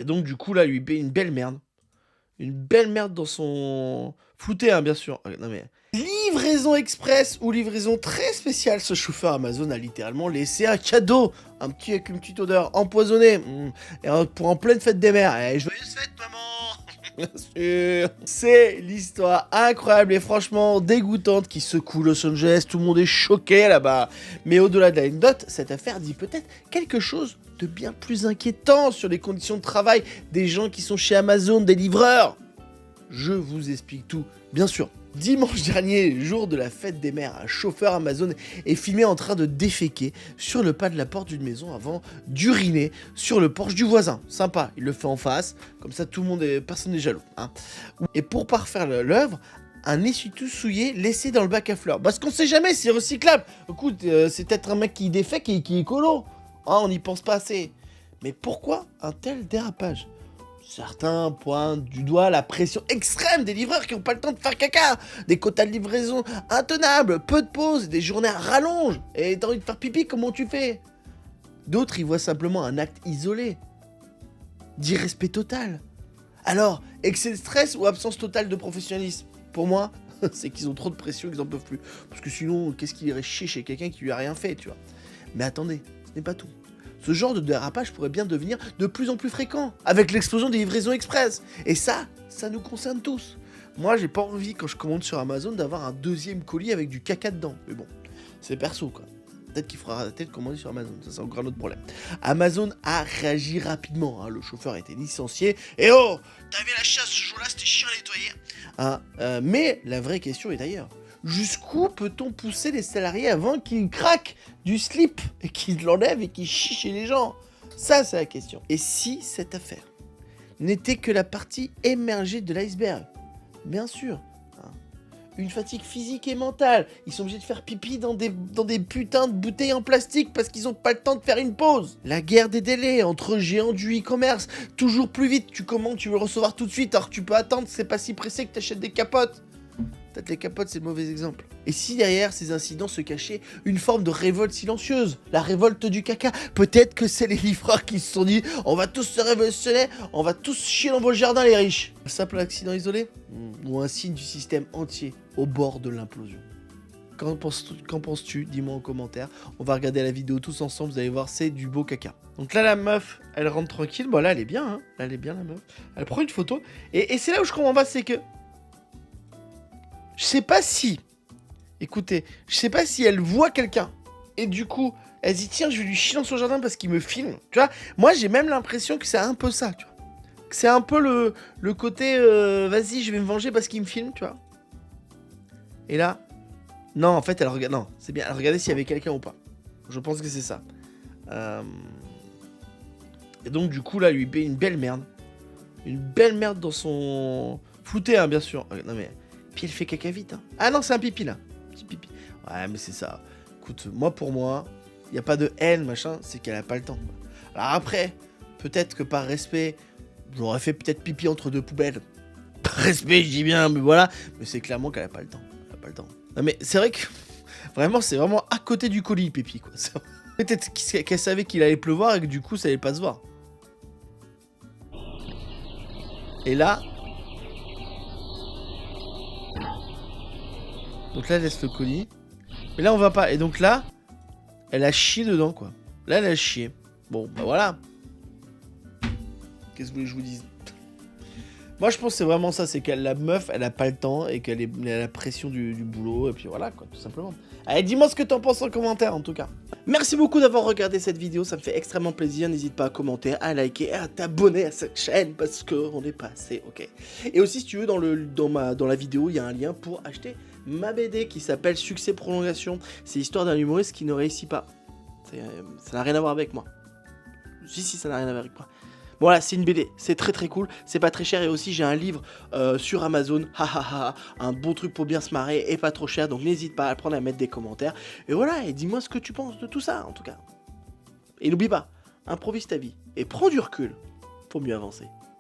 Et donc du coup là, lui paye une belle merde. Une belle merde dans son... Flouté, hein, bien sûr. Non mais... Livraison express ou livraison très spéciale, ce chauffeur Amazon a littéralement laissé un cadeau. Un petit avec une petite odeur empoisonnée. Et pour en pleine fête des mères. Eh, joyeuse fête, maman. Bien sûr. C'est l'histoire incroyable et franchement dégoûtante qui secoue Los Angeles. Tout le monde est choqué là-bas. Mais au-delà de l'anecdote, cette affaire dit peut-être quelque chose de bien plus inquiétant sur les conditions de travail des gens qui sont chez Amazon, des livreurs. Je vous explique tout, bien sûr. Dimanche dernier, jour de la fête des mères, un chauffeur Amazon est filmé en train de déféquer sur le pas de la porte d'une maison avant d'uriner sur le porche du voisin. Sympa, il le fait en face, comme ça personne n'est jaloux. Hein. Et pour parfaire l'œuvre, un essuie-tout souillé laissé dans le bac à fleurs. Parce qu'on sait jamais, c'est recyclable. Écoute, c'est peut-être un mec qui défèque et qui est écolo. Hein, on n'y pense pas assez. Mais pourquoi un tel dérapage ? Certains pointent du doigt la pression extrême des livreurs qui n'ont pas le temps de faire caca, des quotas de livraison intenables, peu de pauses, des journées à rallonge, et t'as envie de faire pipi, comment tu fais ? D'autres y voient simplement un acte isolé, d'irrespect total. Alors, excès de stress ou absence totale de professionnalisme ? Pour moi, c'est qu'ils ont trop de pression et qu'ils n'en peuvent plus. Parce que sinon, qu'est-ce qu'il irait chier chez quelqu'un qui lui a rien fait, tu vois ? Mais attendez, ce n'est pas tout. Ce genre de dérapage pourrait bien devenir de plus en plus fréquent, avec l'explosion des livraisons express. Et ça nous concerne tous. Moi, j'ai pas envie, quand je commande sur Amazon, d'avoir un deuxième colis avec du caca dedans. Mais bon, c'est perso, quoi. Peut-être qu'il faudra arrêter de commander sur Amazon, ça c'est encore un autre problème. Amazon a réagi rapidement, hein. Le chauffeur a été licencié. Et oh, t'avais la chasse ce jour-là, c'était chiant à nettoyer. Hein, mais la vraie question est ailleurs. Jusqu'où peut-on pousser les salariés avant qu'ils craquent du slip et qu'ils l'enlèvent et qu'ils chient chez les gens ? Ça, c'est la question. Et si cette affaire n'était que la partie émergée de l'iceberg ? Bien sûr. Une fatigue physique et mentale. Ils sont obligés de faire pipi dans des putains de bouteilles en plastique parce qu'ils n'ont pas le temps de faire une pause. La guerre des délais entre géants du e-commerce. Toujours plus vite. Tu commandes, tu veux le recevoir tout de suite alors que tu peux attendre. C'est pas si pressé que t'achètes des capotes. Peut-être les capotes, c'est le mauvais exemple. Et si derrière ces incidents se cachait une forme de révolte silencieuse, la révolte du caca, peut-être que c'est les livreurs qui se sont dit « On va tous se révolutionner, on va tous chier dans vos jardins les riches ». Un simple accident isolé ? Ou un signe du système entier au bord de l'implosion ? Qu'en penses-tu ? Dis-moi en commentaire. On va regarder la vidéo tous ensemble, vous allez voir, c'est du beau caca. Donc là, la meuf, elle rentre tranquille. Bon, là, elle est bien, hein. Là, elle est bien, la meuf. Elle prend une photo. Et c'est là où je comprends pas, c'est que... Je sais pas si... Écoutez, je sais pas si elle voit quelqu'un. Et du coup, elle dit, tiens, je vais lui chier dans son jardin parce qu'il me filme. Tu vois, moi, j'ai même l'impression que c'est un peu ça, tu vois. Que c'est un peu le côté, vas-y, je vais me venger parce qu'il me filme, tu vois. Et là... Non, en fait, elle regarde... Non, c'est bien, elle regardait s'il y avait quelqu'un ou pas. Je pense que c'est ça. Et donc, du coup, là, lui paye une belle merde. Une belle merde dans son... Flouté, hein, bien sûr. Non, mais... Puis elle fait caca vite, hein. Ah non, c'est un pipi, là. Petit pipi. Ouais, mais c'est ça. Écoute, pour moi, il n'y a pas de haine, machin, c'est qu'elle a pas le temps. Alors après, peut-être que par respect, j'aurais fait peut-être pipi entre deux poubelles. Par respect, je dis bien, mais voilà. Mais c'est clairement qu'elle a pas le temps. Elle a pas le temps. Non, mais c'est vrai que... Vraiment, c'est vraiment à côté du colis, pipi, quoi. Peut-être qu'elle savait qu'il allait pleuvoir et que du coup, ça allait pas se voir. Et là... Donc là, elle laisse le colis. Mais là, on va pas. Et donc là, elle a chié dedans, quoi. Là, elle a chié. Bon, bah voilà. Qu'est-ce que vous voulez que je vous dise ? Moi, je pense que c'est vraiment ça. C'est que la meuf, elle a pas le temps et qu'elle a la pression du boulot. Et puis voilà, quoi, tout simplement. Allez, dis-moi ce que t'en penses en commentaire, en tout cas. Merci beaucoup d'avoir regardé cette vidéo. Ça me fait extrêmement plaisir. N'hésite pas à commenter, à liker et à t'abonner à cette chaîne parce qu'on est passé, ok. Et aussi, si tu veux, dans la vidéo, il y a un lien pour acheter ma BD qui s'appelle Succès Prolongation. C'est l'histoire d'un humoriste qui ne réussit pas. Ça n'a rien à voir avec moi. Si, ça n'a rien à voir avec moi. Voilà, c'est une BD, c'est très très cool, c'est pas très cher et aussi j'ai un livre sur Amazon, un bon truc pour bien se marrer et pas trop cher, donc n'hésite pas à le prendre, à mettre des commentaires. Et voilà, et dis-moi ce que tu penses de tout ça en tout cas. Et n'oublie pas, improvise ta vie et prends du recul pour mieux avancer.